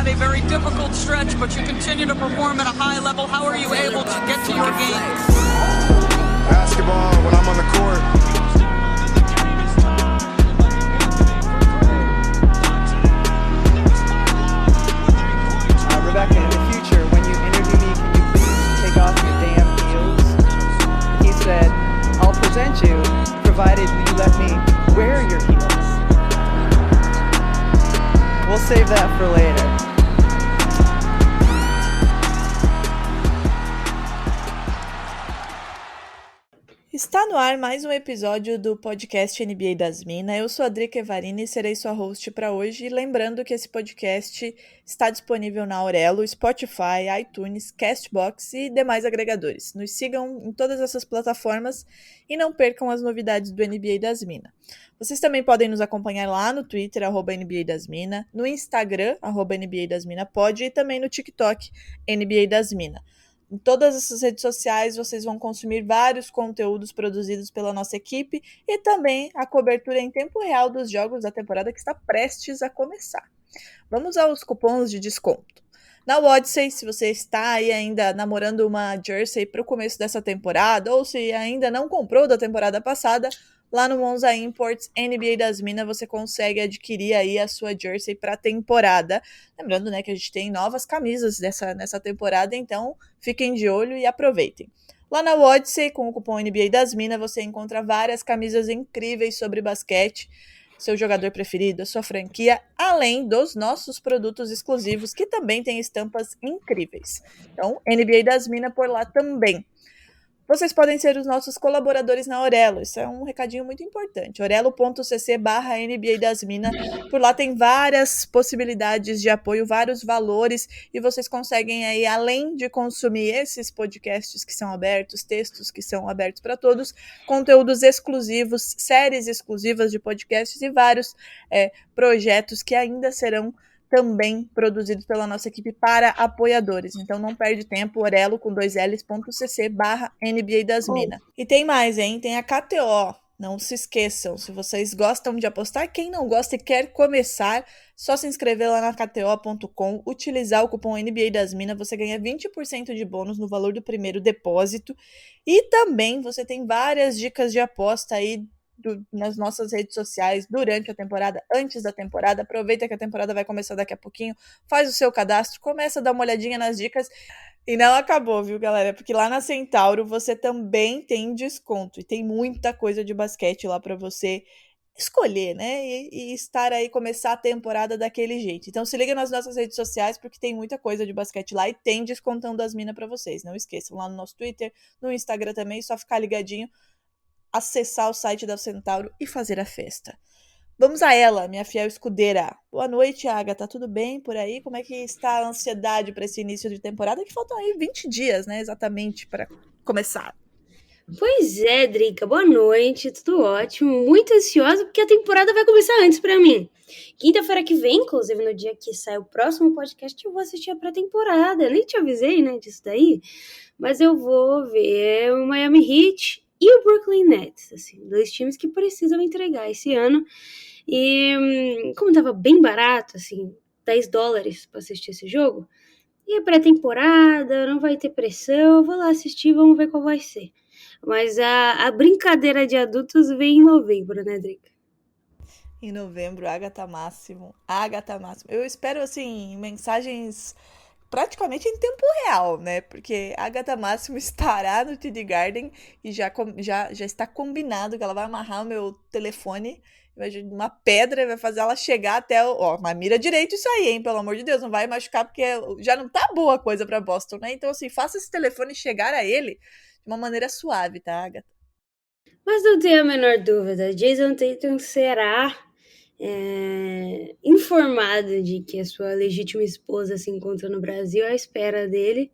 a very difficult stretch, but you continue to perform at a high level. How are you able to get to your game? Basketball when I'm on the court. Rebecca, in the future, when you interview me, can you please take off your damn heels? He said, I'll present you, provided you let me wear your heels. We'll save that for later. Está no ar mais um episódio do podcast NBA das Minas. Eu sou a Drica Evarini e serei sua host para hoje. E lembrando que esse podcast está disponível na Aurelo, Spotify, iTunes, Castbox e demais agregadores. Nos sigam em todas essas plataformas e não percam as novidades do NBA das Minas. Vocês também podem nos acompanhar lá no Twitter, @NBA das Minas, no Instagram, @NBA das Minas Pod, e também no TikTok, NBA das Minas. Em todas essas redes sociais vocês vão consumir vários conteúdos produzidos pela nossa equipe e também a cobertura em tempo real dos jogos da temporada que está prestes a começar. Vamos aos cupons de desconto. Na Odyssey, se você está aí ainda namorando uma jersey para o começo dessa temporada ou se ainda não comprou da temporada passada, lá no Monza Imports NBA das Minas você consegue adquirir aí a sua jersey para a temporada. Lembrando, né, que a gente tem novas camisas nessa temporada, então fiquem de olho e aproveitem. Lá na Odyssey, com o cupom NBA das Minas, você encontra várias camisas incríveis sobre basquete, seu jogador preferido, a sua franquia, além dos nossos produtos exclusivos, que também têm estampas incríveis. Então, NBA das Minas por lá também. Vocês podem ser os nossos colaboradores na Aurelo, isso é um recadinho muito importante, orelo.cc/NBA das Minas, por lá tem várias possibilidades de apoio, vários valores, e vocês conseguem aí, além de consumir esses podcasts que são abertos, textos que são abertos para todos, conteúdos exclusivos, séries exclusivas de podcasts e vários projetos que ainda serão também produzidos pela nossa equipe para apoiadores. Então não perde tempo, orelo com 2ls.cc/NBA das Minas. E tem mais, hein? Tem a KTO. Não se esqueçam, se vocês gostam de apostar, quem não gosta e quer começar, só se inscrever lá na KTO.com, utilizar o cupom NBA das Minas, você ganha 20% de bônus no valor do primeiro depósito. E também você tem várias dicas de aposta aí nas nossas redes sociais durante a temporada, antes da temporada. Aproveita que a temporada vai começar daqui a pouquinho, faz o seu cadastro, começa a dar uma olhadinha nas dicas. E não acabou, viu, galera? Porque lá na Centauro você também tem desconto e tem muita coisa de basquete lá para você escolher, né? E estar aí, começar a temporada daquele jeito. Então se liga nas nossas redes sociais porque tem muita coisa de basquete lá e tem descontão das minas para vocês. Não esqueçam, lá no nosso Twitter, no Instagram também, só ficar ligadinho, acessar o site da Centauro e fazer a festa. Vamos a ela, minha fiel escudeira. Boa noite, Agatha. Tudo bem por aí? Como é que está a ansiedade para esse início de temporada? Que faltam aí 20 dias, né, exatamente, para começar. Pois é, Drica. Boa noite. Tudo ótimo. Muito ansiosa porque a temporada vai começar antes para mim. Quinta-feira que vem, inclusive no dia que sai o próximo podcast, eu vou assistir a pré-temporada. Eu nem te avisei, né, disso daí. Mas eu vou ver o Miami Heat e o Brooklyn Nets, assim, dois times que precisam entregar esse ano. E como tava bem barato, assim, $10 para assistir esse jogo, e é pré-temporada, não vai ter pressão, eu vou lá assistir, vamos ver qual vai ser. Mas a brincadeira de adultos vem em novembro, né, Drica? Em novembro, Agatha Máximo. Agatha Máximo. Eu espero, assim, mensagens praticamente em tempo real, né? Porque a Agatha Máximo estará no TD Garden e já está combinado que ela vai amarrar o meu telefone, uma pedra, e vai fazer ela chegar até mas mira direito isso aí, hein? Pelo amor de Deus, não vai machucar, porque já não tá boa a coisa pra Boston, né? Então, assim, faça esse telefone chegar a ele de uma maneira suave, tá, Agatha? Mas não tenho a menor dúvida, Jason Tatum será informado de que a sua legítima esposa se encontra no Brasil à espera dele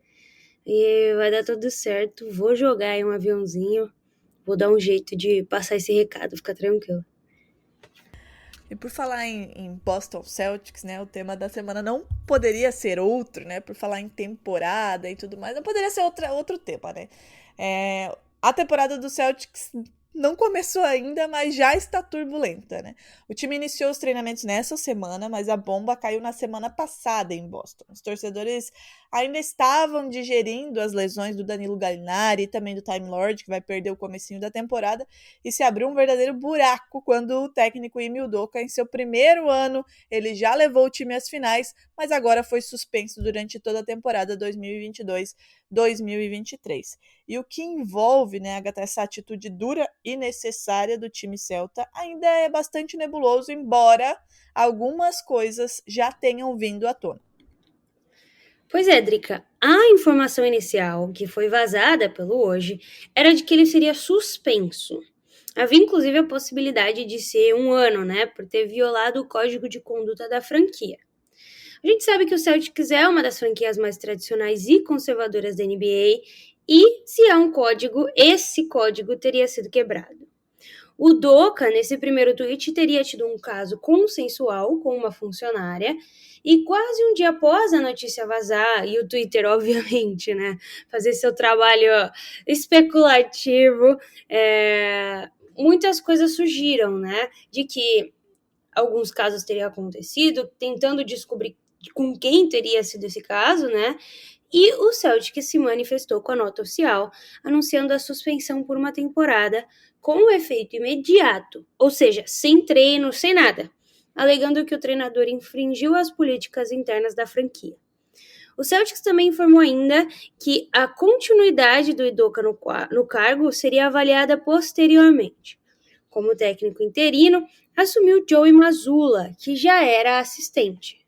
e vai dar tudo certo. Vou jogar em um aviãozinho, vou dar um jeito de passar esse recado, fica tranquilo. E por falar em Boston Celtics, né, o tema da semana não poderia ser outro, né, por falar em temporada e tudo mais, não poderia ser outro tema, né. A temporada do Celtics não começou ainda, mas já está turbulenta, né? O time iniciou os treinamentos nessa semana, mas a bomba caiu na semana passada em Boston. Os torcedores ainda estavam digerindo as lesões do Danilo Gallinari e também do Time Lord, que vai perder o comecinho da temporada, e se abriu um verdadeiro buraco quando o técnico Ime Udoka, em seu primeiro ano, ele já levou o time às finais, mas agora foi suspenso durante toda a temporada 2022-2023. E o que envolve, né, Agatha, essa atitude dura e necessária do time celta ainda é bastante nebuloso, embora algumas coisas já tenham vindo à tona. Pois é, Drica, a informação inicial que foi vazada pelo Hoje era de que ele seria suspenso. Havia inclusive a possibilidade de ser 1 ano, né, por ter violado o código de conduta da franquia. A gente sabe que o Celtics é uma das franquias mais tradicionais e conservadoras da NBA, e se há um código, esse código teria sido quebrado. O Udoka, nesse primeiro tweet, teria tido um caso consensual com uma funcionária, e quase um dia após a notícia vazar, e o Twitter, obviamente, né, fazer seu trabalho especulativo, muitas coisas surgiram, né, de que alguns casos teriam acontecido, tentando descobrir com quem teria sido esse caso, né? E o Celtic se manifestou com a nota oficial, anunciando a suspensão por uma temporada com efeito imediato, ou seja, sem treino, sem nada, alegando que o treinador infringiu as políticas internas da franquia. O Celtics também informou ainda que a continuidade do Udoka no cargo seria avaliada posteriormente. Como técnico interino, assumiu Joey Mazzulla, que já era assistente.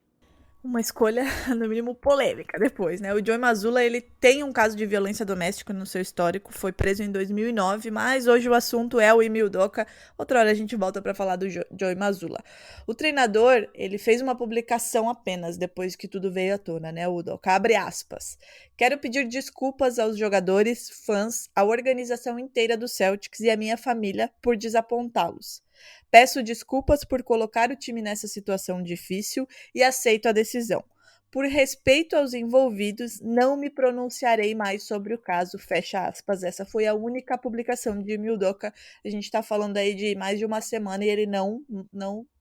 Uma escolha, no mínimo, polêmica depois, né? O Joey Mazzulla, ele tem um caso de violência doméstica no seu histórico, foi preso em 2009, mas hoje o assunto é o Ime Udoka. Outra hora a gente volta para falar do Joey Mazzulla. O treinador, ele fez uma publicação apenas depois que tudo veio à tona, né? O Udoka, abre aspas. Quero pedir desculpas aos jogadores, fãs, à organização inteira do Celtics e à minha família por desapontá-los. Peço desculpas por colocar o time nessa situação difícil e aceito a decisão. Por respeito aos envolvidos, não me pronunciarei mais sobre o caso, fecha aspas. Essa foi a única publicação de Ime Udoka. A gente está falando aí de mais de uma semana e ele não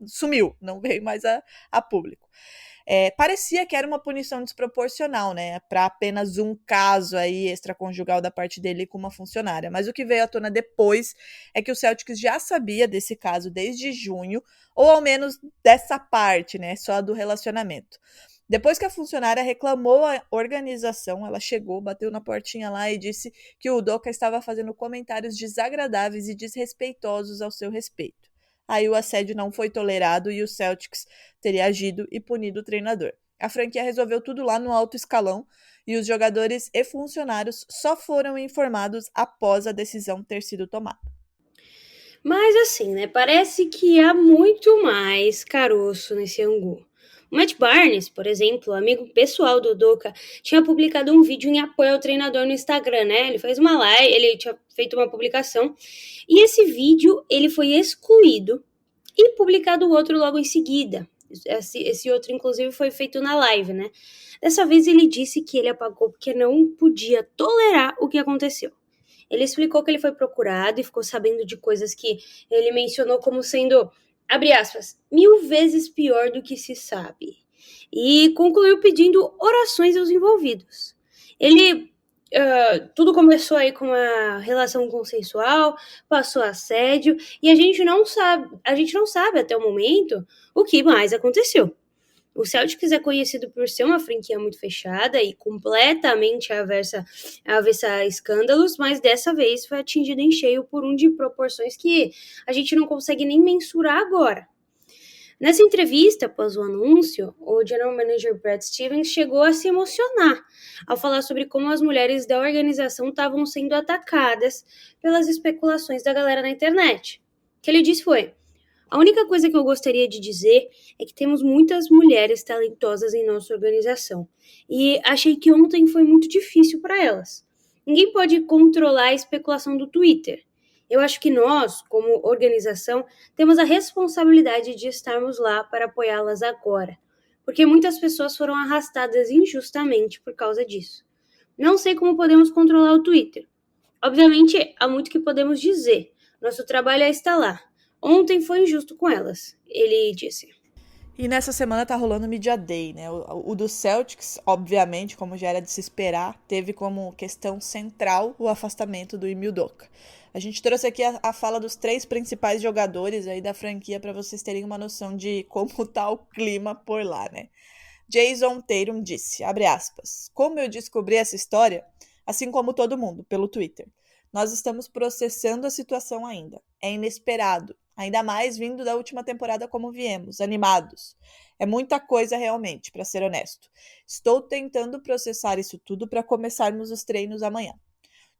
sumiu, não veio mais a público. Parecia que era uma punição desproporcional, né, para apenas um caso aí extraconjugal da parte dele com uma funcionária, mas o que veio à tona depois é que o Celtics já sabia desse caso desde junho, ou ao menos dessa parte, né, só do relacionamento. Depois que a funcionária reclamou a organização, ela chegou, bateu na portinha lá e disse que o Udoka estava fazendo comentários desagradáveis e desrespeitosos ao seu respeito. Aí o assédio não foi tolerado e o Celtics teria agido e punido o treinador. A franquia resolveu tudo lá no alto escalão e os jogadores e funcionários só foram informados após a decisão ter sido tomada. Mas assim, né, parece que há muito mais caroço nesse angu. O Matt Barnes, por exemplo, amigo pessoal do Udoka, tinha publicado um vídeo em apoio ao treinador no Instagram, né? Ele fez uma live, ele tinha feito uma publicação, e esse vídeo ele foi excluído e publicado outro logo em seguida. Esse outro, inclusive, foi feito na live, né? Dessa vez ele disse que ele apagou porque não podia tolerar o que aconteceu. Ele explicou que ele foi procurado e ficou sabendo de coisas que ele mencionou como sendo, abre aspas, 1000 vezes pior do que se sabe. E concluiu pedindo orações aos envolvidos. Tudo começou aí com uma relação consensual, passou a assédio, e a gente não sabe até o momento o que mais aconteceu. O Celtics é conhecido por ser uma franquia muito fechada e completamente avessa a escândalos, mas dessa vez foi atingido em cheio por um de proporções que a gente não consegue nem mensurar agora. Nessa entrevista, após o anúncio, o General Manager Brad Stevens chegou a se emocionar ao falar sobre como as mulheres da organização estavam sendo atacadas pelas especulações da galera na internet. O que ele disse foi: a única coisa que eu gostaria de dizer é que temos muitas mulheres talentosas em nossa organização e achei que ontem foi muito difícil para elas. Ninguém pode controlar a especulação do Twitter. Eu acho que nós, como organização, temos a responsabilidade de estarmos lá para apoiá-las agora, porque muitas pessoas foram arrastadas injustamente por causa disso. Não sei como podemos controlar o Twitter. Obviamente, há muito que podemos dizer, Nosso trabalho é estar lá. Ontem foi injusto com elas, ele disse. E nessa semana tá rolando o Media Day, né? O do Celtics, obviamente, como já era de se esperar, teve como questão central o afastamento do Ime Udoka. A gente trouxe aqui a fala dos 3 principais jogadores aí da franquia para vocês terem uma noção de como tá o clima por lá, né? Jason Tatum disse, abre aspas, como eu descobri essa história, assim como todo mundo, pelo Twitter. Nós estamos processando a situação ainda. É inesperado. Ainda mais vindo da última temporada como viemos, animados. É muita coisa realmente, para ser honesto. Estou tentando processar isso tudo para começarmos os treinos amanhã.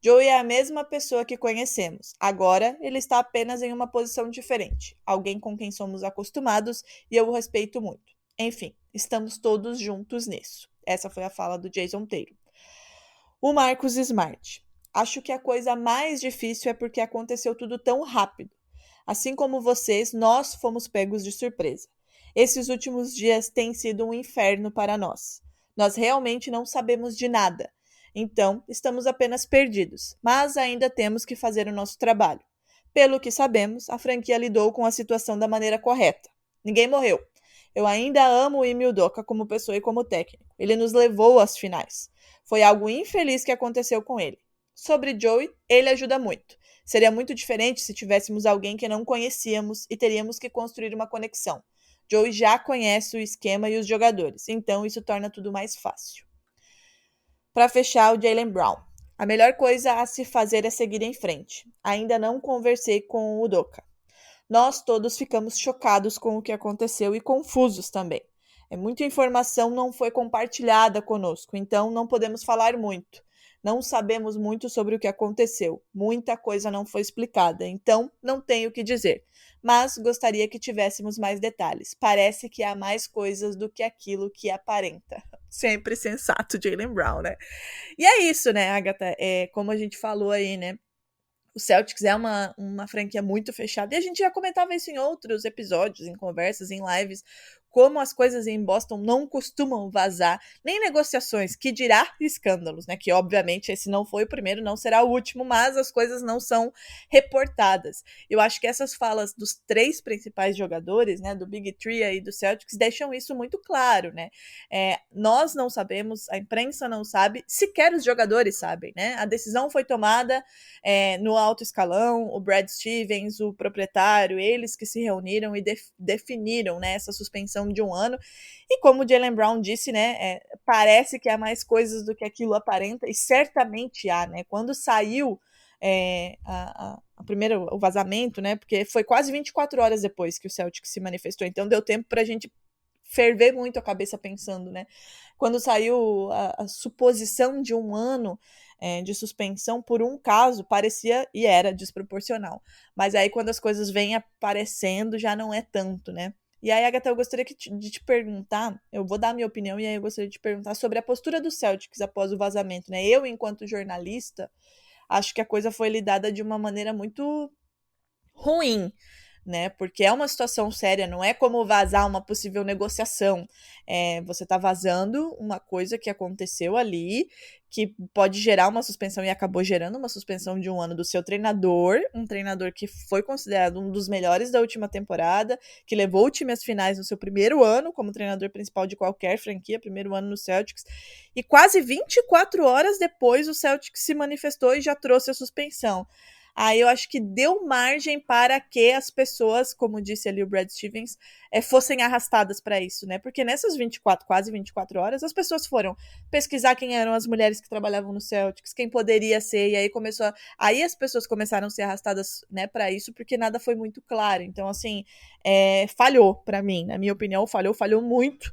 Joey é a mesma pessoa que conhecemos. Agora, ele está apenas em uma posição diferente. Alguém com quem somos acostumados e eu o respeito muito. Enfim, estamos todos juntos nisso. Essa foi a fala do Jason Tatum. O Marcus Smart. Acho que a coisa mais difícil é porque aconteceu tudo tão rápido. Assim como vocês, nós fomos pegos de surpresa. Esses últimos dias têm sido um inferno para nós. Nós realmente não sabemos de nada. Então, estamos apenas perdidos, mas ainda temos que fazer o nosso trabalho. Pelo que sabemos, a franquia lidou com a situação da maneira correta. Ninguém morreu. Eu ainda amo o Ime Udoka como pessoa e como técnico. Ele nos levou às finais. Foi algo infeliz que aconteceu com ele. Sobre Joey, ele ajuda muito. Seria muito diferente se tivéssemos alguém que não conhecíamos e teríamos que construir uma conexão. Joey já conhece o esquema e os jogadores, então isso torna tudo mais fácil. Para fechar, o Jaylen Brown. A melhor coisa a se fazer é seguir em frente. Ainda não conversei com o Udoka. Nós todos ficamos chocados com o que aconteceu e confusos também. Muita informação não foi compartilhada conosco, então não podemos falar muito. Não sabemos muito sobre o que aconteceu. Muita coisa não foi explicada, então não tenho o que dizer. Mas gostaria que tivéssemos mais detalhes. Parece que há mais coisas do que aquilo que aparenta. Sempre sensato, Jaylen Brown, né? E é isso, né, Agatha? Como a gente falou aí, né? O Celtics é uma franquia muito fechada. E a gente já comentava isso em outros episódios, em conversas, em lives, como as coisas em Boston não costumam vazar, nem negociações, que dirá escândalos, né? Que obviamente esse não foi o primeiro, não será o último, mas as coisas não são reportadas. Eu acho que essas falas dos 3 principais jogadores, né? Do Big Three aí do Celtics, deixam isso muito claro, né? Nós não sabemos, a imprensa não sabe, sequer os jogadores sabem, né? A decisão foi tomada no alto escalão, o Brad Stevens, o proprietário, eles que se reuniram e definiram, né, essa suspensão de 1 ano. E como o Jaylen Brown disse, né, parece que há mais coisas do que aquilo aparenta, e certamente há, né? Quando saiu a primeira, o vazamento, né, porque foi quase 24 horas depois que o Celtic se manifestou, então deu tempo pra gente ferver muito a cabeça pensando, né? Quando saiu a suposição de 1 ano de suspensão por um caso, parecia e era desproporcional. Mas aí quando as coisas vêm aparecendo, já não é tanto, né? E aí, Agatha, eu gostaria de te perguntar, eu vou dar a minha opinião, e aí eu gostaria de te perguntar sobre a postura do Celtics após o vazamento, né? Eu, enquanto jornalista, acho que a coisa foi lidada de uma maneira muito ruim, né? Porque é uma situação séria, não é como vazar uma possível negociação. Você tá vazando uma coisa que aconteceu ali, que pode gerar uma suspensão, e acabou gerando uma suspensão de 1 ano do seu treinador, um treinador que foi considerado um dos melhores da última temporada, que levou o time às finais no seu primeiro ano como treinador principal de qualquer franquia, primeiro ano no Celtics, e quase 24 horas depois o Celtics se manifestou e já trouxe a suspensão. Aí eu acho que deu margem para que as pessoas, como disse ali o Brad Stevens, fossem arrastadas para isso, né? Porque nessas quase 24 horas, as pessoas foram pesquisar quem eram as mulheres que trabalhavam no Celtics, quem poderia ser, e aí aí as pessoas começaram a ser arrastadas, né, para isso, porque nada foi muito claro. Então, assim, falhou para mim, na minha opinião, falhou muito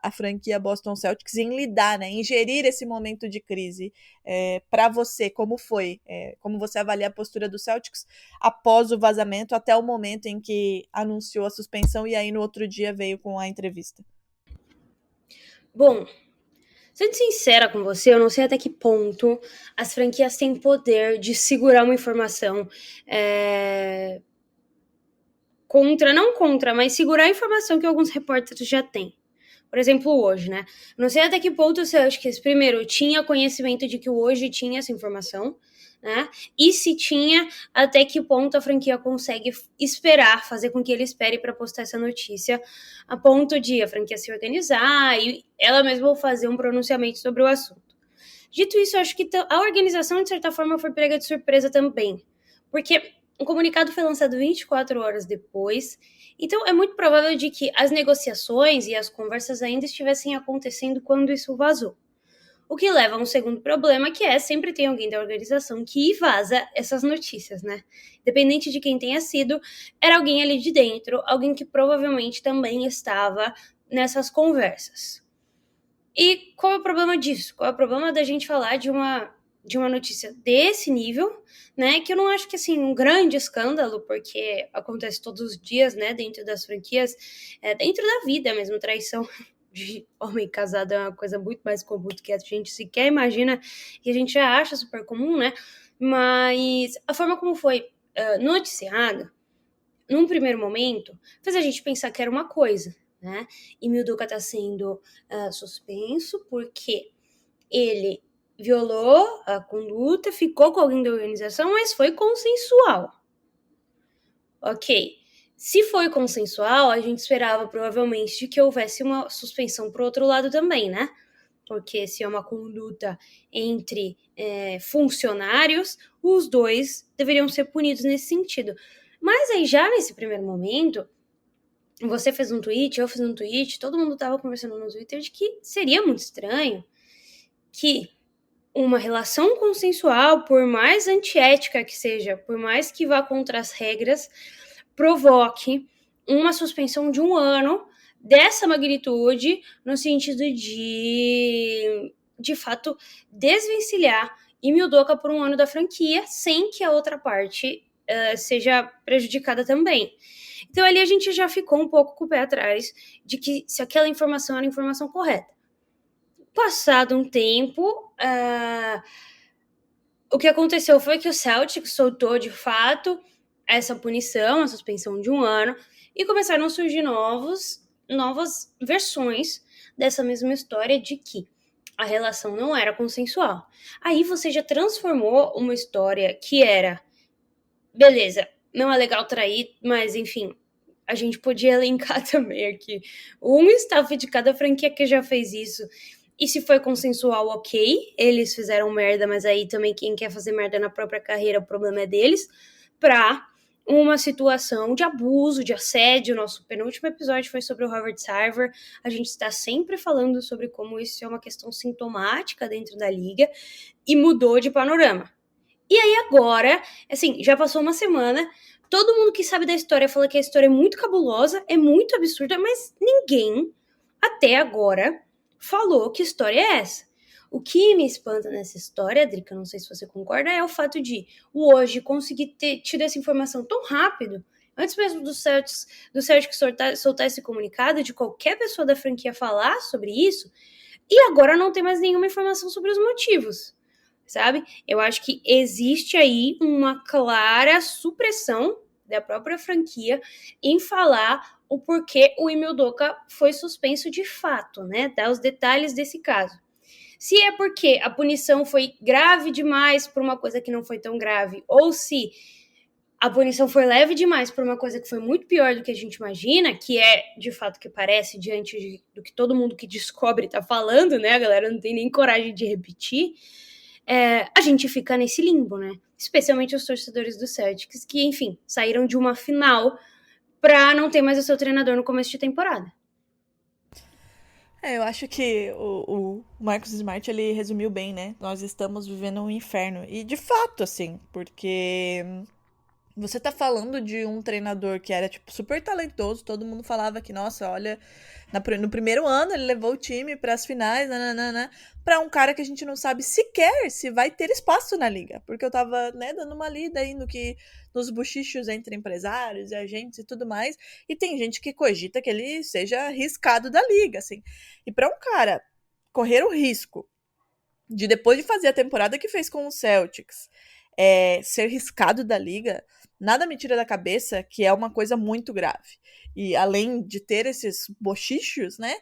a franquia Boston Celtics em lidar, né, em gerir esse momento de crise. Para você, como foi? Como você avalia a postura do Celtics após o vazamento, até o momento em que anunciou a suspensão e aí no outro dia veio com a entrevista? Bom, sendo sincera com você, eu não sei até que ponto as franquias têm poder de segurar uma informação mas segurar a informação que alguns repórteres já têm. Por exemplo, hoje, né? Não sei até que ponto o Celtics, primeiro, tinha conhecimento de que o hoje tinha essa informação, né? E se tinha, até que ponto a franquia consegue esperar, fazer com que ele espere para postar essa notícia, a ponto de a franquia se organizar e ela mesma fazer um pronunciamento sobre o assunto. Dito isso, eu acho que a organização, de certa forma, foi pega de surpresa também, porque o comunicado foi lançado 24 horas depois, então é muito provável de que as negociações e as conversas ainda estivessem acontecendo quando isso vazou. O que leva a um segundo problema, que é sempre tem alguém da organização que vaza essas notícias, né? Independente de quem tenha sido, era alguém ali de dentro, alguém que provavelmente também estava nessas conversas. E qual é o problema disso? Qual é o problema da gente falar de uma notícia desse nível, né? Que eu não acho que, assim, um grande escândalo, porque acontece todos os dias, né? Dentro das franquias, dentro da vida mesmo, traição de homem casado é uma coisa muito mais comum do que a gente sequer imagina e a gente já acha super comum, né? Mas a forma como foi noticiado, num primeiro momento, fez a gente pensar que era uma coisa, né? E Milduca está sendo suspenso porque ele violou a conduta, ficou com alguém da organização, mas foi consensual. Ok. Se foi consensual, a gente esperava provavelmente de que houvesse uma suspensão pro outro lado também, né? Porque se é uma conduta entre funcionários, os dois deveriam ser punidos nesse sentido. Mas aí já nesse primeiro momento, você fez um tweet, eu fiz um tweet, todo mundo estava conversando no Twitter de que seria muito estranho que uma relação consensual, por mais antiética que seja, por mais que vá contra as regras, provoque uma suspensão de 1 ano dessa magnitude, no sentido de fato, desvencilhar Imildoka por 1 ano da franquia, sem que a outra parte seja prejudicada também. Então ali a gente já ficou um pouco com o pé atrás de que se aquela informação era a informação correta. Passado um tempo, o que aconteceu foi que o Celtic soltou de fato essa punição, a suspensão de 1 ano, e começaram a surgir novas versões dessa mesma história de que a relação não era consensual. Aí você já transformou uma história que era, beleza, não é legal trair, mas enfim, a gente podia elencar também aqui um staff de cada franquia que já fez isso. E se foi consensual, ok, eles fizeram merda, mas aí também quem quer fazer merda na própria carreira, o problema é deles, pra uma situação de abuso, de assédio. Nosso penúltimo episódio foi sobre o Harvard Server. A gente está sempre falando sobre como isso é uma questão sintomática dentro da liga e mudou de panorama. E aí agora, assim, já passou uma semana, todo mundo que sabe da história fala que a história é muito cabulosa, é muito absurda, mas ninguém, até agora, falou que história é essa. O que me espanta nessa história, Drica, não sei se você concorda, é o fato de o hoje conseguir ter tido essa informação tão rápido, antes mesmo do Celtics soltar esse comunicado, de qualquer pessoa da franquia falar sobre isso, e agora não tem mais nenhuma informação sobre os motivos, sabe? Eu acho que existe aí uma clara supressão da própria franquia em falar o porquê o Imildoka foi suspenso de fato, né? Dar os detalhes desse caso. Se é porque a punição foi grave demais por uma coisa que não foi tão grave, ou se a punição foi leve demais por uma coisa que foi muito pior do que a gente imagina, que é, de fato, que parece diante do que todo mundo que descobre tá falando, né? A galera não tem nem coragem de repetir. A gente fica nesse limbo, né? Especialmente os torcedores do Celtics, que, enfim, saíram de uma final pra não ter mais o seu treinador no começo de temporada. Eu acho que o Marcus Smart, ele resumiu bem, né? Nós estamos vivendo um inferno. E de fato, assim, porque você tá falando de um treinador que era, tipo, super talentoso, todo mundo falava que, nossa, olha, no primeiro ano ele levou o time pras finais, pra um cara que a gente não sabe sequer se vai ter espaço na liga. Porque eu tava, né, dando uma lida aí nos buchichos entre empresários e agentes e tudo mais, e tem gente que cogita que ele seja riscado da liga, assim. E pra um cara correr o risco de, depois de fazer a temporada que fez com o Celtics, ser riscado da liga, nada me tira da cabeça que é uma coisa muito grave. E além de ter esses bochichos, né,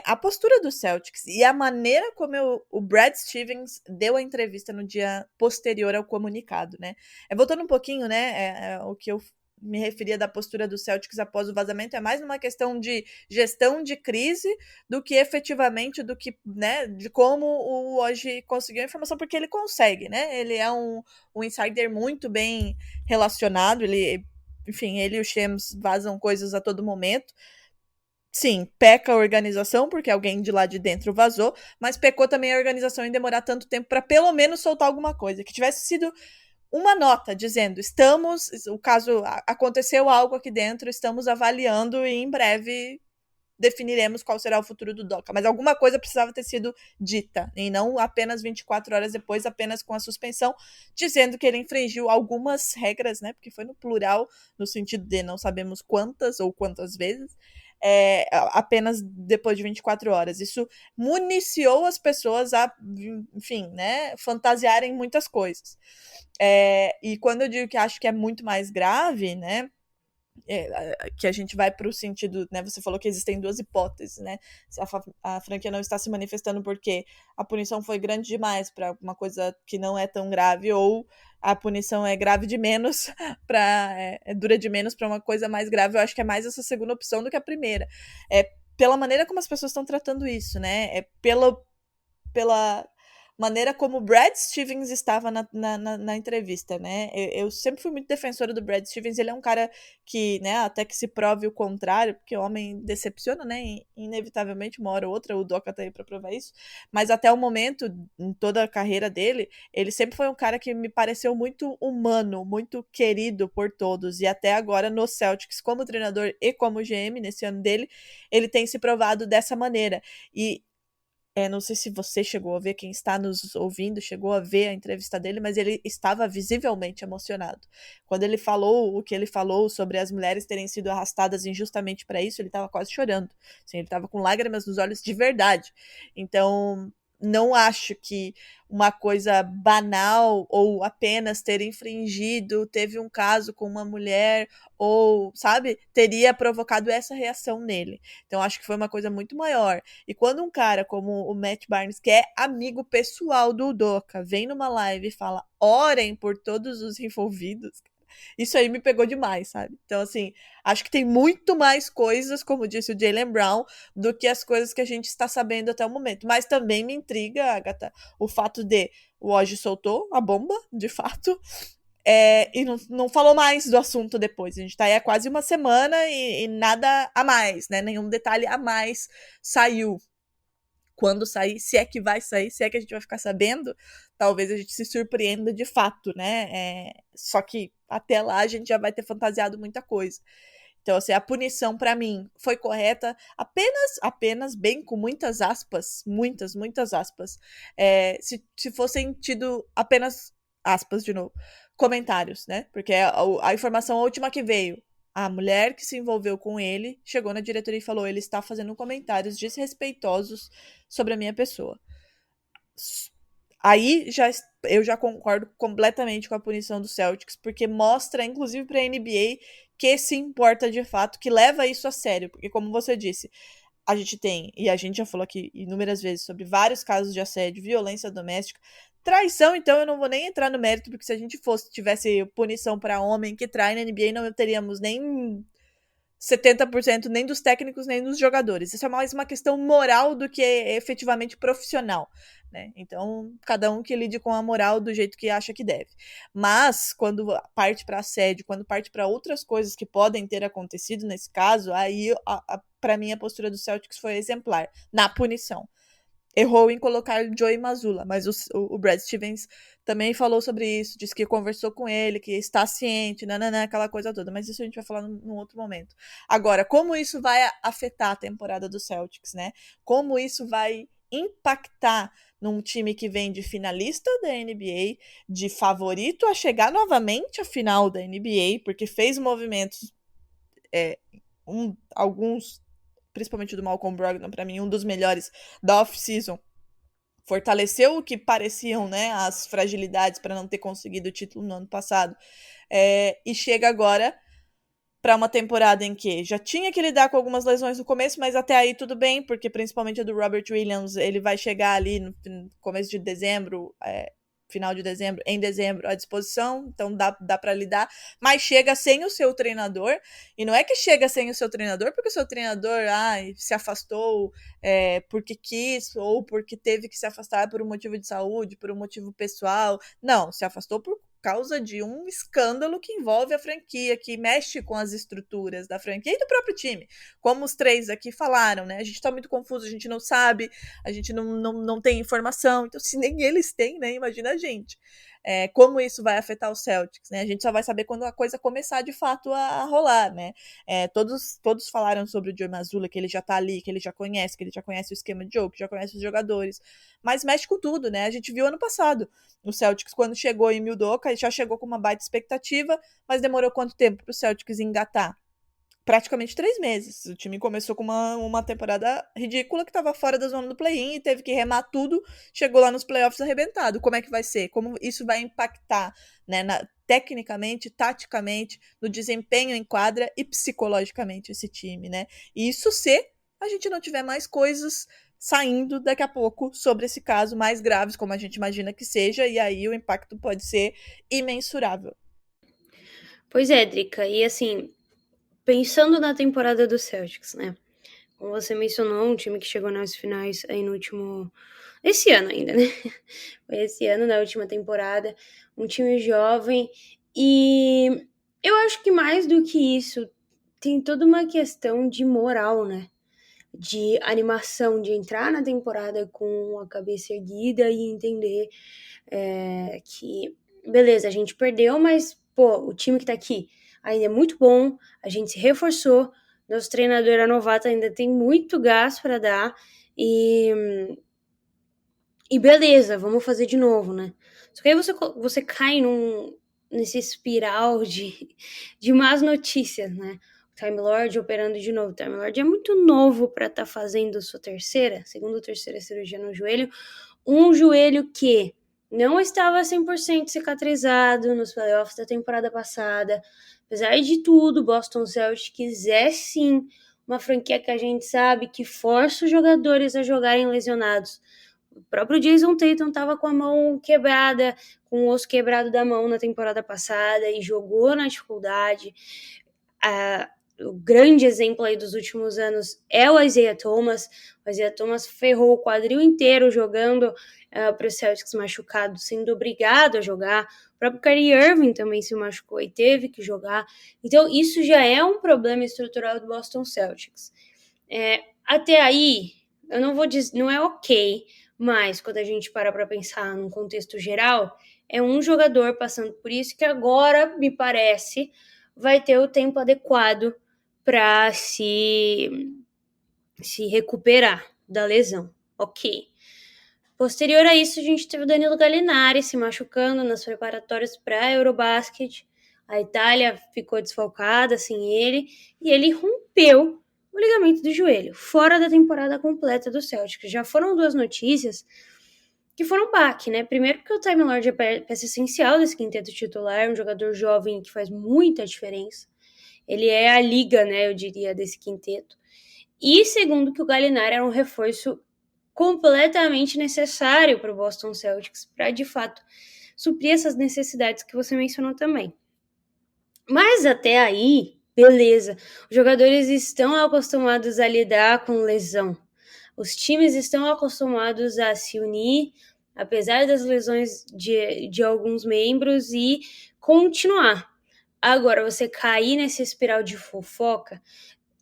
a postura do Celtics e a maneira como o Brad Stevens deu a entrevista no dia posterior ao comunicado, né. Voltando um pouquinho, né, o que eu me referia da postura do Celtics após o vazamento é mais numa questão de gestão de crise do que efetivamente né, de como o Woj conseguiu a informação, porque ele consegue, né? Ele é um insider muito bem relacionado, enfim, ele e o Shams vazam coisas a todo momento. Sim, peca a organização, porque alguém de lá de dentro vazou, mas pecou também a organização em demorar tanto tempo para pelo menos soltar alguma coisa, que tivesse sido uma nota dizendo, o caso aconteceu algo aqui dentro, estamos avaliando e em breve definiremos qual será o futuro do Doca. Mas alguma coisa precisava ter sido dita, e não apenas 24 horas depois, apenas com a suspensão, dizendo que ele infringiu algumas regras, né? Porque foi no plural, no sentido de não sabemos quantas ou quantas vezes, apenas depois de 24 horas. Isso municiou as pessoas a, enfim, né, fantasiarem muitas coisas. E quando eu digo que acho que é muito mais grave, né, que a gente vai para o sentido, né, você falou que existem duas hipóteses, né, se a franquia não está se manifestando porque a punição foi grande demais para uma coisa que não é tão grave, ou a punição é grave de menos dura de menos para uma coisa mais grave. Eu acho que é mais essa segunda opção do que a primeira, pela maneira como as pessoas estão tratando isso, né, pela maneira como o Brad Stevens estava na entrevista, né? Eu sempre fui muito defensora do Brad Stevens. Ele é um cara que, né, até que se prove o contrário, porque o homem decepciona, né? Inevitavelmente, uma hora ou outra, o Doca tá aí pra provar isso. Mas até o momento, em toda a carreira dele, ele sempre foi um cara que me pareceu muito humano, muito querido por todos. E até agora, no Celtics, como treinador e como GM, nesse ano dele, ele tem se provado dessa maneira. E não sei se você chegou a ver, quem está nos ouvindo chegou a ver a entrevista dele, mas ele estava visivelmente emocionado. Quando ele falou o que ele falou sobre as mulheres terem sido arrastadas injustamente para isso, ele estava quase chorando. Assim, ele estava com lágrimas nos olhos de verdade. Então, não acho que uma coisa banal ou apenas ter infringido, teve um caso com uma mulher, ou, sabe, teria provocado essa reação nele. Então, acho que foi uma coisa muito maior. E quando um cara como o Matt Barnes, que é amigo pessoal do Udoka, vem numa live e fala, orem por todos os envolvidos, isso aí me pegou demais, sabe? Então, assim, acho que tem muito mais coisas, como disse o Jaylen Brown, do que as coisas que a gente está sabendo até o momento. Mas também me intriga, Agatha, o fato de o Woj soltou a bomba, de fato, e não falou mais do assunto depois. A gente tá aí há quase uma semana e nada a mais, né? Nenhum detalhe a mais saiu. Quando sair, se é que vai sair, se é que a gente vai ficar sabendo, talvez a gente se surpreenda de fato, né? Só que até lá a gente já vai ter fantasiado muita coisa. Então, assim, a punição para mim foi correta, apenas bem com muitas aspas, muitas aspas, se fossem tido apenas aspas de novo, comentários, né? Porque a informação última que veio, a mulher que se envolveu com ele chegou na diretoria e falou: ele está fazendo comentários desrespeitosos sobre a minha pessoa. Aí eu já concordo completamente com a punição do Celtics, porque mostra, inclusive para a NBA, que se importa de fato, que leva isso a sério. Porque, como você disse, a gente tem, e a gente já falou aqui inúmeras vezes sobre vários casos de assédio, violência doméstica, traição. Então eu não vou nem entrar no mérito, porque se a gente tivesse punição para homem que trai na NBA, não teríamos nem 70% nem dos técnicos, nem dos jogadores. Isso é mais uma questão moral do que efetivamente profissional, né? Então, cada um que lide com a moral do jeito que acha que deve. Mas, quando parte para assédio, quando parte para outras coisas que podem ter acontecido nesse caso, aí, para mim, a postura do Celtics foi exemplar na punição. Errou em colocar Joey Mazzulla, mas o Brad Stevens também falou sobre isso, disse que conversou com ele, que está ciente, aquela coisa toda, mas isso a gente vai falar num outro momento. Agora, como isso vai afetar a temporada do Celtics, né? Como isso vai impactar num time que vem de finalista da NBA, de favorito a chegar novamente à final da NBA, porque fez movimentos, alguns, principalmente do Malcolm Brogdon, para mim, um dos melhores da off-season, fortaleceu o que pareciam, né, as fragilidades para não ter conseguido o título no ano passado, e chega agora para uma temporada em que já tinha que lidar com algumas lesões no começo, mas até aí tudo bem, porque principalmente a do Robert Williams, ele vai chegar ali no começo de dezembro, final de dezembro, em dezembro, à disposição, então dá para lidar, mas chega sem o seu treinador, e não é que chega sem o seu treinador porque o seu treinador se afastou porque quis, ou porque teve que se afastar por um motivo de saúde, por um motivo pessoal, não, se afastou por causa de um escândalo que envolve a franquia, que mexe com as estruturas da franquia e do próprio time, como os três aqui falaram, né, a gente tá muito confuso, a gente não sabe, a gente não tem informação, então se nem eles têm, né, imagina a gente. Como isso vai afetar os Celtics, né? A gente só vai saber quando a coisa começar de fato a rolar, né? Todos falaram sobre o Joe Mazzulla, que ele já tá ali, que ele já conhece o esquema de jogo, que já conhece os jogadores, mas mexe com tudo, né? A gente viu ano passado, o Celtics quando chegou em Udoka, já chegou com uma baita expectativa, mas demorou quanto tempo pro Celtics engatar? Praticamente 3 meses. O time começou com uma temporada ridícula que estava fora da zona do play-in e teve que remar tudo, chegou lá nos playoffs arrebentado. Como é que vai ser? Como isso vai impactar, né, tecnicamente, taticamente, no desempenho em quadra e psicologicamente esse time, né? E isso se a gente não tiver mais coisas saindo daqui a pouco sobre esse caso mais graves, como a gente imagina que seja, e aí o impacto pode ser imensurável. Pois é, Drica, e assim, pensando na temporada do Celtics, né? Como você mencionou, um time que chegou nas finais aí no último... Esse ano ainda, né? Foi esse ano, na última temporada. Um time jovem. E eu acho que mais do que isso, tem toda uma questão de moral, né? De animação, de entrar na temporada com a cabeça erguida e entender que, beleza, a gente perdeu, mas, pô, o time que tá aqui ainda é muito bom, a gente se reforçou, nosso treinador novato ainda tem muito gás para dar e beleza, vamos fazer de novo, né? Só que aí você cai nesse espiral de más notícias, né? O Time Lord operando de novo. O Time Lord é muito novo para estar fazendo sua segunda ou terceira cirurgia no joelho. Um joelho que não estava 100% cicatrizado nos playoffs da temporada passada. Apesar de tudo, Boston Celtics é sim uma franquia que a gente sabe que força os jogadores a jogarem lesionados. O próprio Jason Tatum estava com a mão quebrada, com o osso quebrado da mão na temporada passada e jogou na dificuldade. O grande exemplo aí dos últimos anos é o Isaiah Thomas. O Isaiah Thomas ferrou o quadril inteiro jogando para o Celtics machucado, sendo obrigado a jogar. O próprio Kyrie Irving também se machucou e teve que jogar. Então isso já é um problema estrutural do Boston Celtics. Até aí, eu não vou dizer, não é ok, mas quando a gente para pensar num contexto geral, é um jogador passando por isso que agora, me parece, vai ter o tempo adequado para se recuperar da lesão. Ok. Posterior a isso, a gente teve o Danilo Gallinari se machucando nas preparatórias para a Eurobasket. A Itália ficou desfalcada sem ele e ele rompeu o ligamento do joelho, fora da temporada completa do Celtics. Já foram 2 notícias que foram baque, né? Primeiro porque o Time Lord é peça essencial desse quinteto titular, um jogador jovem que faz muita diferença. Ele é a liga, né, eu diria, desse quinteto. E segundo que o Gallinari era um reforço completamente necessário para o Boston Celtics, para de fato suprir essas necessidades que você mencionou também. Mas até aí, beleza, os jogadores estão acostumados a lidar com lesão. Os times estão acostumados a se unir, apesar das lesões de alguns membros, e continuar. Agora, você cair nessa espiral de fofoca,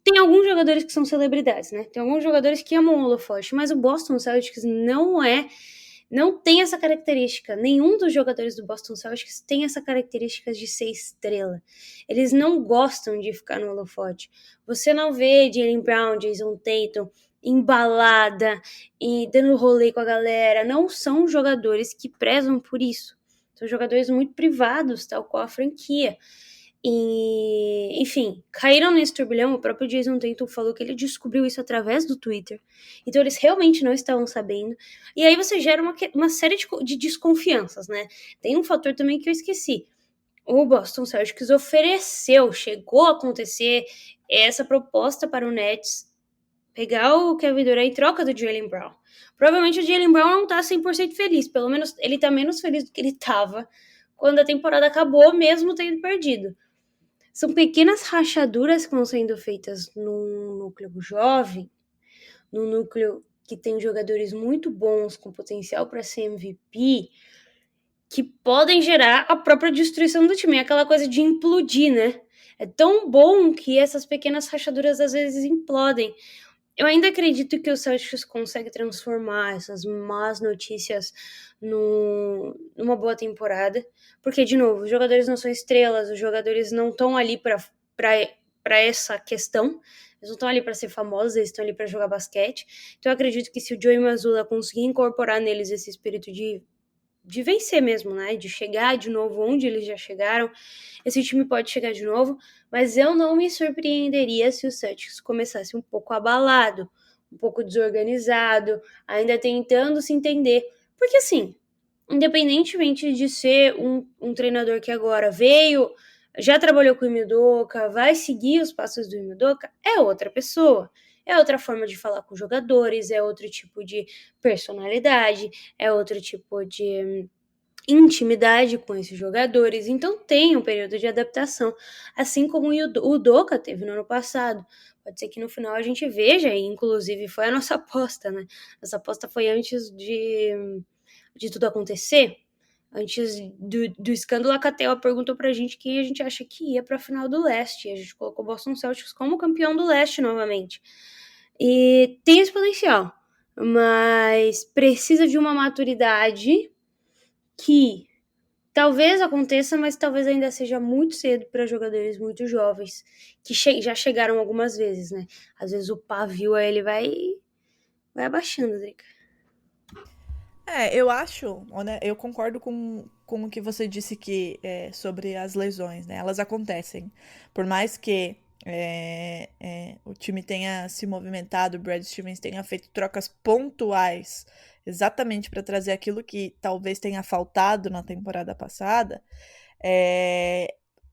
tem alguns jogadores que são celebridades, né? Tem alguns jogadores que amam o holofote, mas o Boston Celtics não tem essa característica. Nenhum dos jogadores do Boston Celtics tem essa característica de ser estrela. Eles não gostam de ficar no holofote. Você não vê Jaylen Brown, Jason Tatum embalada e dando rolê com a galera. Não são jogadores que prezam por isso. São jogadores muito privados, tal qual a franquia. E, enfim, caíram nesse turbilhão. O próprio Jason Tatum falou que ele descobriu isso através do Twitter. Então eles realmente não estavam sabendo. E aí você gera uma série de desconfianças, né? Tem um fator também que eu esqueci. O Boston Celtics chegou a acontecer essa proposta para o Nets pegar o Kevin Durant em troca do Jaylen Brown. Provavelmente o Jaylen Brown não tá 100% feliz, pelo menos ele tá menos feliz do que ele tava quando a temporada acabou, mesmo tendo perdido. São pequenas rachaduras que vão sendo feitas num núcleo jovem, num núcleo que tem jogadores muito bons, com potencial para ser MVP, que podem gerar a própria destruição do time. É aquela coisa de implodir, né? É tão bom que essas pequenas rachaduras às vezes implodem. Eu ainda acredito que o Celtics consegue transformar essas más notícias numa boa temporada, porque, de novo, os jogadores não são estrelas, os jogadores não estão ali para essa questão, eles não estão ali para ser famosos, eles estão ali para jogar basquete. Então eu acredito que se o Joey Mazzulla conseguir incorporar neles esse espírito de vencer mesmo, né? De chegar de novo onde eles já chegaram. Esse time pode chegar de novo, mas eu não me surpreenderia se o Celtics começasse um pouco abalado, um pouco desorganizado, ainda tentando se entender. Porque assim, independentemente de ser um treinador que agora veio, já trabalhou com o Ime Udoka, vai seguir os passos do Ime Udoka, é outra pessoa. É outra forma de falar com jogadores, é outro tipo de personalidade, é outro tipo de intimidade com esses jogadores. Então tem um período de adaptação, assim como o Udoka teve no ano passado. Pode ser que no final a gente veja, e inclusive foi a nossa aposta, né? Nossa aposta foi antes de tudo acontecer. Antes do escândalo, a Catel perguntou pra gente quem a gente acha que ia pra final do leste. E a gente colocou o Boston Celtics como campeão do leste novamente. E tem esse potencial, mas precisa de uma maturidade que talvez aconteça, mas talvez ainda seja muito cedo para jogadores muito jovens, que já chegaram algumas vezes, né? Às vezes o pavio aí ele vai abaixando, Drica. Eu acho, né, eu concordo com o que você disse que sobre as lesões, né? Elas acontecem. Por mais que o time tenha se movimentado, o Brad Stevens tenha feito trocas pontuais exatamente para trazer aquilo que talvez tenha faltado na temporada passada,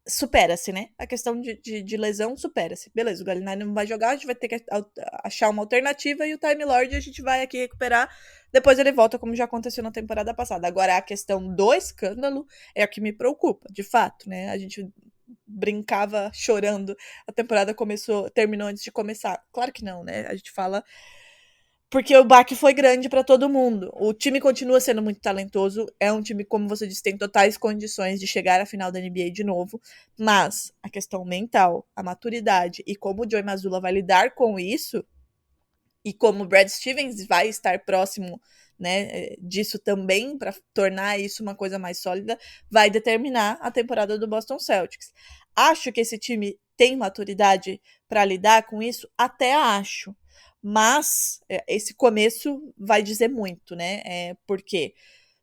supera-se, né? A questão de lesão supera-se. Beleza, o Gallinari não vai jogar, a gente vai ter que achar uma alternativa e o Time Lord a gente vai aqui recuperar. Depois ele volta, como já aconteceu na temporada passada. Agora, a questão do escândalo é a que me preocupa, de fato, né? A gente brincava chorando, a temporada terminou antes de começar. Claro que não, né? A gente fala porque o baque foi grande para todo mundo. O time continua sendo muito talentoso, é um time, como você disse, tem totais condições de chegar à final da NBA de novo, mas a questão mental, a maturidade e como o Joey Mazzulla vai lidar com isso, e como o Brad Stevens vai estar próximo, né, disso também, para tornar isso uma coisa mais sólida, vai determinar a temporada do Boston Celtics. Acho que esse time tem maturidade para lidar com isso? Até acho. Mas esse começo vai dizer muito, né? Porque,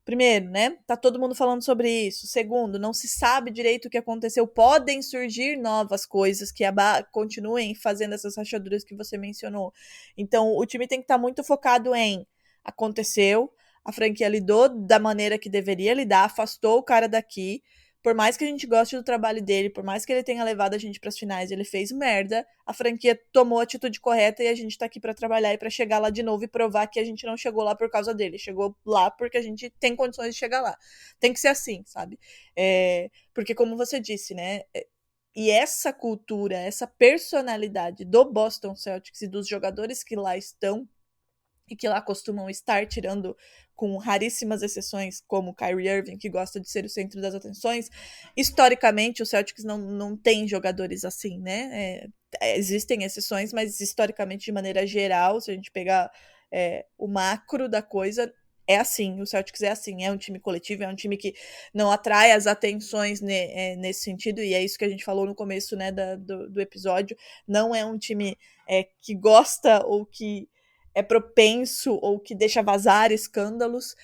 primeiro, né? Tá todo mundo falando sobre isso. Segundo, não se sabe direito o que aconteceu. Podem surgir novas coisas que continuem fazendo essas rachaduras que você mencionou. Então, o time tem que estar muito focado em aconteceu, a franquia lidou da maneira que deveria lidar, afastou o cara daqui. Por mais que a gente goste do trabalho dele, por mais que ele tenha levado a gente pras finais, ele fez merda, a franquia tomou a atitude correta e a gente tá aqui pra trabalhar e pra chegar lá de novo e provar que a gente não chegou lá por causa dele, chegou lá porque a gente tem condições de chegar lá. Tem que ser assim, sabe? Porque como você disse, né? E essa cultura, essa personalidade do Boston Celtics e dos jogadores que lá estão e que lá costumam estar, tirando com raríssimas exceções, como o Kyrie Irving, que gosta de ser o centro das atenções. Historicamente, o Celtics não tem jogadores assim, né? Existem exceções, mas historicamente, de maneira geral, se a gente pegar o macro da coisa, é assim, o Celtics é assim, é um time coletivo, é um time que não atrai as atenções nesse sentido, e é isso que a gente falou no começo, né, do episódio. Não é um time que gosta ou que é propenso ou que deixa vazar escândalos,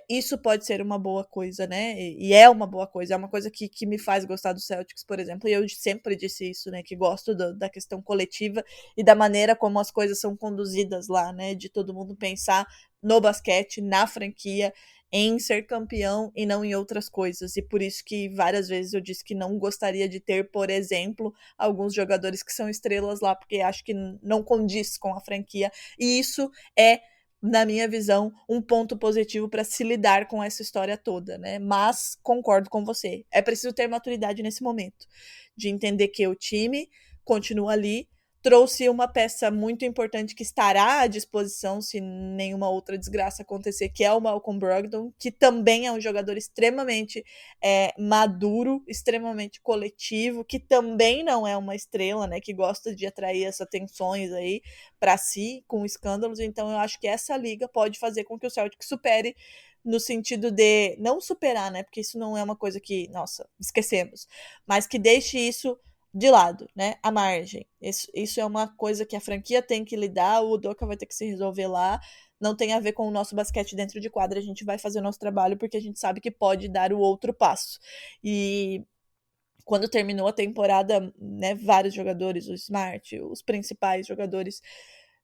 isso pode ser uma boa coisa, né? E é uma boa coisa, é uma coisa que me faz gostar do Celtics, por exemplo, e eu sempre disse isso, né? Que gosto da questão coletiva e da maneira como as coisas são conduzidas lá, né? De todo mundo pensar no basquete, na franquia, em ser campeão e não em outras coisas. E por isso que várias vezes eu disse que não gostaria de ter, por exemplo, alguns jogadores que são estrelas lá, porque acho que não condiz com a franquia. E isso é, na minha visão, um ponto positivo para se lidar com essa história toda, né? Mas concordo com você. É preciso ter maturidade nesse momento, de entender que o time continua ali, trouxe uma peça muito importante que estará à disposição se nenhuma outra desgraça acontecer, que é o Malcolm Brogdon, que também é um jogador extremamente maduro, extremamente coletivo, que também não é uma estrela, né, que gosta de atrair essas atenções aí para si, com escândalos. Então eu acho que essa liga pode fazer com que o Celtic supere, no sentido de não superar, né, porque isso não é uma coisa que, nossa, esquecemos, mas que deixe isso de lado, né, a margem. Isso é uma coisa que a franquia tem que lidar, o Udoka vai ter que se resolver lá, não tem a ver com o nosso basquete dentro de quadra, a gente vai fazer o nosso trabalho porque a gente sabe que pode dar o outro passo. E quando terminou a temporada, né, vários jogadores, o Smart, os principais jogadores,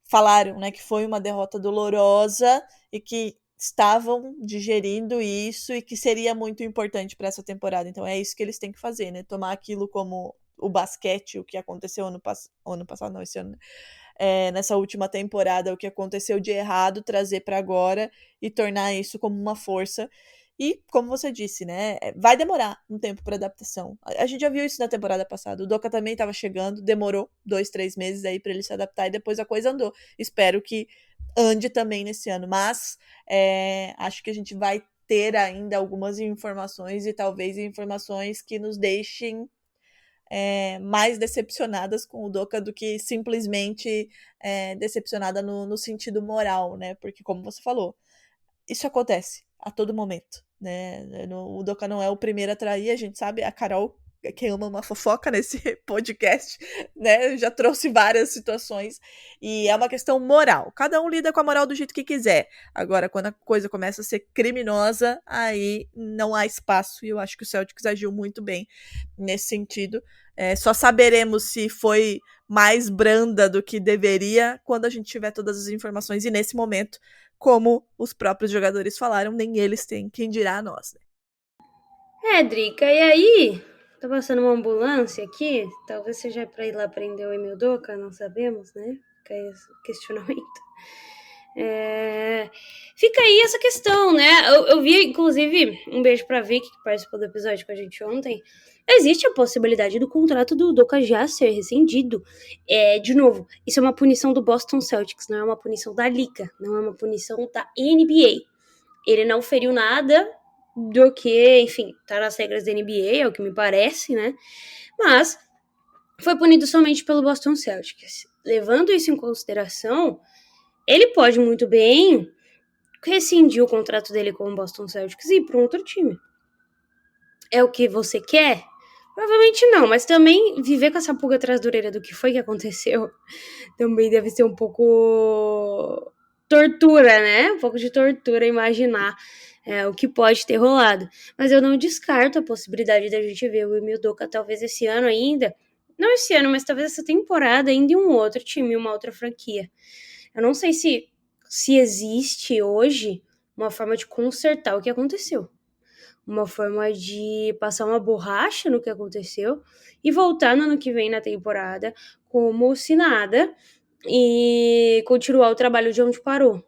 falaram, né, que foi uma derrota dolorosa e que estavam digerindo isso e que seria muito importante para essa temporada. Então é isso que eles têm que fazer, né, tomar aquilo como o basquete, o que aconteceu ano passado, não, esse ano, nessa última temporada, o que aconteceu de errado, trazer para agora e tornar isso como uma força. E, como você disse, né, vai demorar um tempo para adaptação. A gente já viu isso na temporada passada. O Udoka também estava chegando, demorou 2-3 meses aí para ele se adaptar e depois a coisa andou. Espero que ande também nesse ano, mas acho que a gente vai ter ainda algumas informações e talvez informações que nos deixem mais decepcionadas com o Udoka do que simplesmente decepcionada no sentido moral, né? Porque, como você falou, isso acontece a todo momento, né? O Udoka não é o primeiro a trair, a gente sabe, a Carol, que ama uma fofoca nesse podcast, né? Já trouxe várias situações e é uma questão moral. Cada um lida com a moral do jeito que quiser. Agora, quando a coisa começa a ser criminosa, aí não há espaço e eu acho que o Celtics agiu muito bem nesse sentido. Só saberemos se foi mais branda do que deveria quando a gente tiver todas as informações e nesse momento, como os próprios jogadores falaram, nem eles têm, quem dirá nós. Né? Drica, e aí? Tá passando uma ambulância aqui? Talvez seja pra ir lá prender o Emil Udoka, não sabemos, né? Fica aí esse questionamento. Fica aí essa questão, né? Eu vi, inclusive, um beijo pra Vicky, que participou do episódio com a gente ontem. Existe a possibilidade do contrato do Udoka já ser rescindido. De novo, isso é uma punição do Boston Celtics, não é uma punição da Liga, não é uma punição da NBA. Ele não feriu nada do que, enfim, tá nas regras da NBA, é o que me parece, né? Mas foi punido somente pelo Boston Celtics. Levando isso em consideração, ele pode muito bem rescindir o contrato dele com o Boston Celtics e ir para um outro time. É o que você quer? Provavelmente não, mas também viver com essa pulga atrás da orelha do que foi que aconteceu também deve ser um pouco tortura, né? Um pouco de tortura imaginar o que pode ter rolado. Mas eu não descarto a possibilidade da gente ver o Emil Udoka talvez esse ano ainda, não esse ano, mas talvez essa temporada ainda em um outro time, uma outra franquia. Eu não sei se existe hoje uma forma de consertar o que aconteceu. Uma forma de passar uma borracha no que aconteceu e voltar no ano que vem na temporada como se nada e continuar o trabalho de onde parou.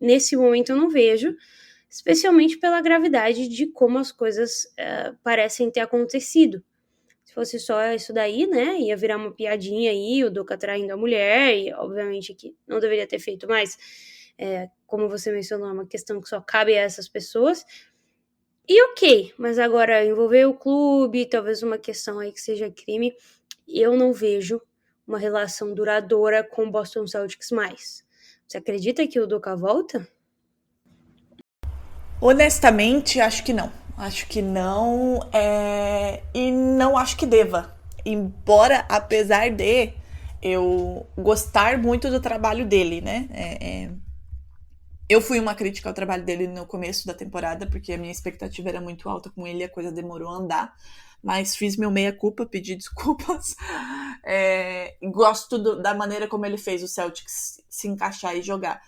Nesse momento eu não vejo, especialmente pela gravidade de como as coisas parecem ter acontecido. Se fosse só isso daí, né, ia virar uma piadinha aí, o Udoka traindo a mulher, e obviamente que não deveria ter feito mais, como você mencionou, é uma questão que só cabe a essas pessoas. E ok, mas agora envolver o clube, talvez uma questão aí que seja crime, eu não vejo uma relação duradoura com o Boston Celtics mais. Você acredita que o Udoka volta? Honestamente, acho que não. Acho que não, e não acho que deva. Embora, apesar de eu gostar muito do trabalho dele, né? Eu fui uma crítica ao trabalho dele no começo da temporada, porque a minha expectativa era muito alta com ele e a coisa demorou a andar. Mas fiz meu meia-culpa, pedi desculpas. Gosto da maneira como ele fez o Celtics se encaixar e jogar.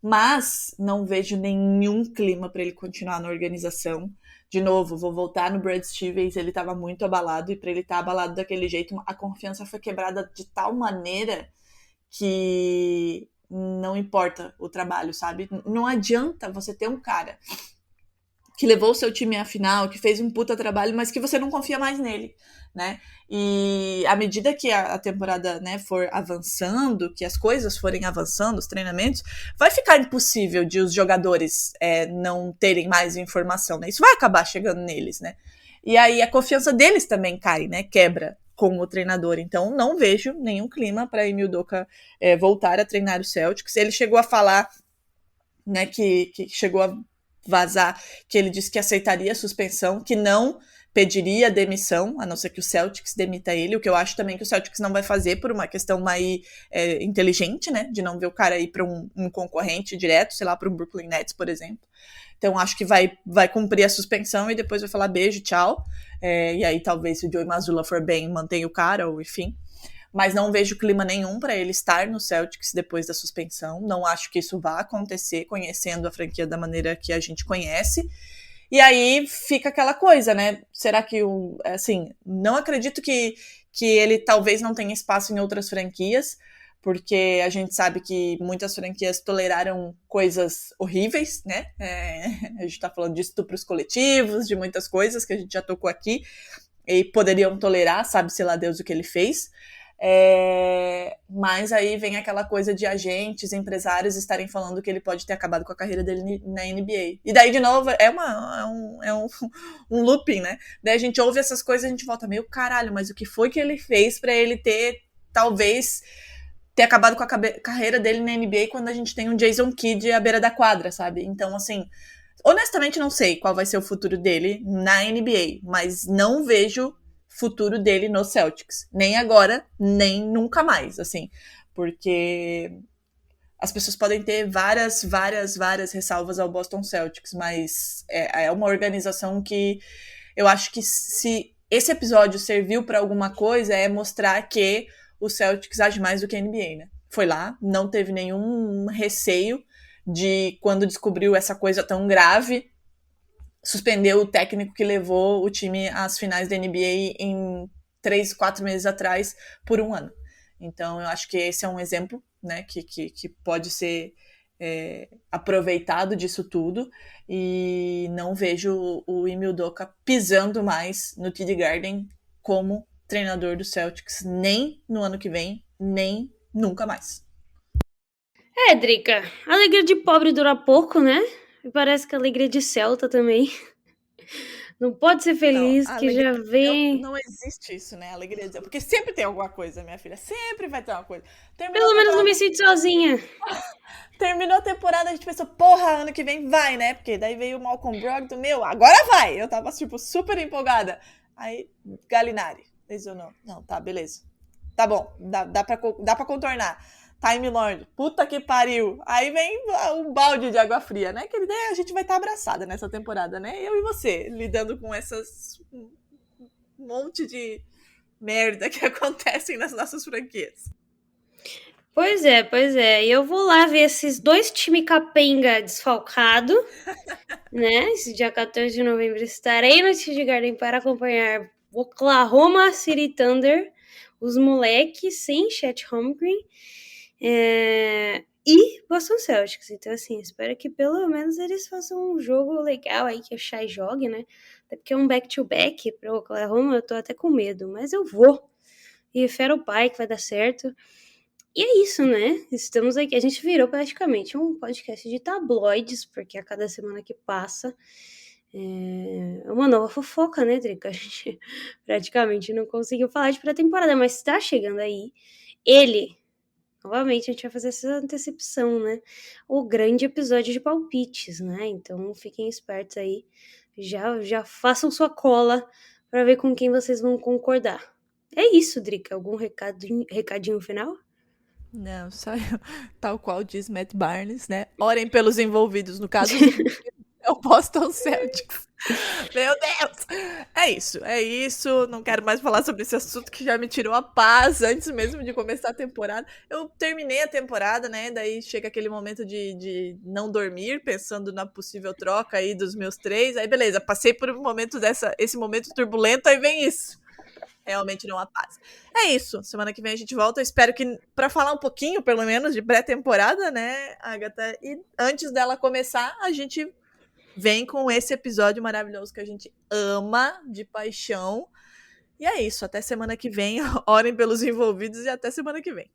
Mas não vejo nenhum clima para ele continuar na organização. De novo, vou voltar no Brad Stevens, ele estava muito abalado, e para ele estar abalado daquele jeito, a confiança foi quebrada de tal maneira que não importa o trabalho, sabe? Não adianta você ter um cara que levou o seu time à final, que fez um puta trabalho, mas que você não confia mais nele, né? E à medida que a temporada, né, for avançando, que as coisas forem avançando, os treinamentos, vai ficar impossível de os jogadores não terem mais informação, né? Isso vai acabar chegando neles, né? E aí a confiança deles também cai, né? Quebra com o treinador. Então não vejo nenhum clima para Ime Udoka voltar a treinar o Celtics. Ele chegou a falar, né, que chegou a vazar, que ele disse que aceitaria a suspensão, que não pediria demissão, a não ser que o Celtics demita ele, o que eu acho também que o Celtics não vai fazer por uma questão mais inteligente, né, de não ver o cara ir para um concorrente direto, sei lá, para um Brooklyn Nets, por exemplo. Então acho que vai cumprir a suspensão e depois vai falar beijo, tchau. E aí talvez se o Joey Mazzulla for bem, mantenha o cara, ou enfim. Mas não vejo clima nenhum para ele estar no Celtics depois da suspensão. Não acho que isso vá acontecer, conhecendo a franquia da maneira que a gente conhece. E aí fica aquela coisa, né? Será que, assim, não acredito que ele talvez não tenha espaço em outras franquias, porque a gente sabe que muitas franquias toleraram coisas horríveis, né? A gente tá falando de estupros coletivos, de muitas coisas que a gente já tocou aqui, e poderiam tolerar, sabe-se lá Deus o que ele fez. Mas aí vem aquela coisa de agentes, empresários estarem falando que ele pode ter acabado com a carreira dele na NBA. E daí, de novo, um looping, né? Daí a gente ouve essas coisas e a gente volta meio caralho, mas o que foi que ele fez pra ele talvez ter acabado com a carreira dele na NBA quando a gente tem um Jason Kidd à beira da quadra, sabe? Então, assim, honestamente não sei qual vai ser o futuro dele na NBA, mas não vejo futuro dele no Celtics. Nem agora, nem nunca mais, assim. Porque as pessoas podem ter várias ressalvas ao Boston Celtics, mas é uma organização que eu acho que se esse episódio serviu para alguma coisa, é mostrar que o Celtics age mais do que a NBA, né? Foi lá, não teve nenhum receio de, quando descobriu essa coisa tão grave, suspendeu o técnico que levou o time às finais da NBA em 3-4 meses atrás por 1 ano. Então eu acho que esse é um exemplo, né, que pode ser aproveitado disso tudo, e não vejo o Ime Udoka pisando mais no TD Garden como treinador do Celtics, nem no ano que vem, nem nunca mais. Drica, a alegria de pobre dura pouco, né? E parece que a alegria de Celta também. Não pode ser feliz, não, que já vem... Não existe isso, né? Alegria de... Porque sempre tem alguma coisa, minha filha. Sempre vai ter uma coisa. Pelo menos não me sinto sozinha. Terminou a temporada, a gente pensou, porra, ano que vem vai, né? Porque daí veio o Malcolm Brogdon, agora vai! Eu tava, tipo, super empolgada. Aí, Gallinari lesionou. Não, tá, beleza. Tá bom, dá pra contornar. Time Lord, puta que pariu. Aí vem um balde de água fria, né? Que a gente vai estar abraçada nessa temporada, né? Eu e você, lidando com essas monte de merda que acontecem nas nossas franquias. Pois é. E eu vou lá ver esses 2 times capenga desfalcado, né? Esse dia 14 de novembro estarei no TD Garden para acompanhar Oklahoma City Thunder, os moleques sem Chet Holmgren, e Boston Celtics. Então, assim, espero que pelo menos eles façam um jogo legal aí, que o Shai jogue, né? Até porque é um back-to-back para o Oklahoma, eu tô até com medo, mas eu vou. E fé o pai que vai dar certo. E é isso, né? Estamos aqui. A gente virou praticamente um podcast de tabloides, porque a cada semana que passa é uma nova fofoca, né, Drica? A gente praticamente não conseguiu falar de pré-temporada, mas tá chegando aí. Novamente, a gente vai fazer essa antecipação, né? O grande episódio de palpites, né? Então, fiquem espertos aí. Já façam sua cola para ver com quem vocês vão concordar. É isso, Drica. Algum recadinho final? Não, só eu, tal qual diz Matt Barnes, né? Orem pelos envolvidos, no caso, é o Boston Celtics. Meu Deus! É isso. Não quero mais falar sobre esse assunto que já me tirou a paz antes mesmo de começar a temporada. Eu terminei a temporada, né? Daí chega aquele momento de não dormir, pensando na possível troca aí dos meus 3. Aí beleza, passei por um momento esse momento turbulento, aí vem isso. Realmente não há paz. É isso. Semana que vem a gente volta. Eu espero que para falar um pouquinho, pelo menos, de pré-temporada, né, Agatha? E antes dela começar, a gente vem com esse episódio maravilhoso que a gente ama de paixão. E é isso. Até semana que vem. Orem pelos envolvidos e até semana que vem.